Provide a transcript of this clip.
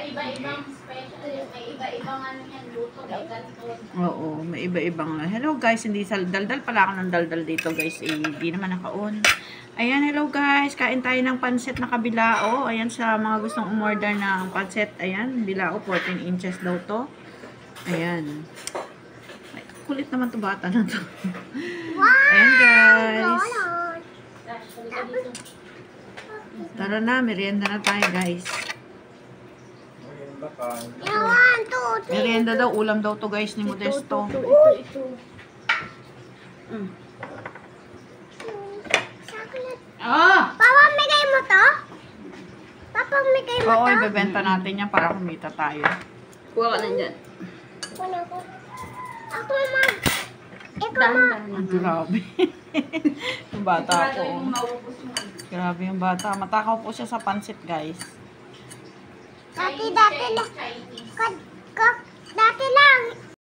iba-ibang special, may iba-ibang ano yan, luto, may ganito. Oo, may iba-ibang. Hello guys, hindi daldal pala ako ng daldal dito guys. Eh, hindi naman naka-on. Ayan, hello guys. Kain tayo ng pansit na kabilao. Ayan sa mga gustong umorder ng pansit. Ayan, bilao 14 inches daw to. Ayan. Ay, kulit naman to bata na to. Ayan guys. Tara na, merienda na tayo guys. Merienda daw, ulam daw to guys ni Modesto. Ito. Papa, migay mo to? Papa, migay mo to? Oo, ibebenta natin yan para kumita tayo. Kuha ka na dyan. Kuno ko. Ako mag... Ikaw mag... Ang grabe. Yung bata po. Grabe yung bata. Matakaw po siya sa pansit guys. Dati na.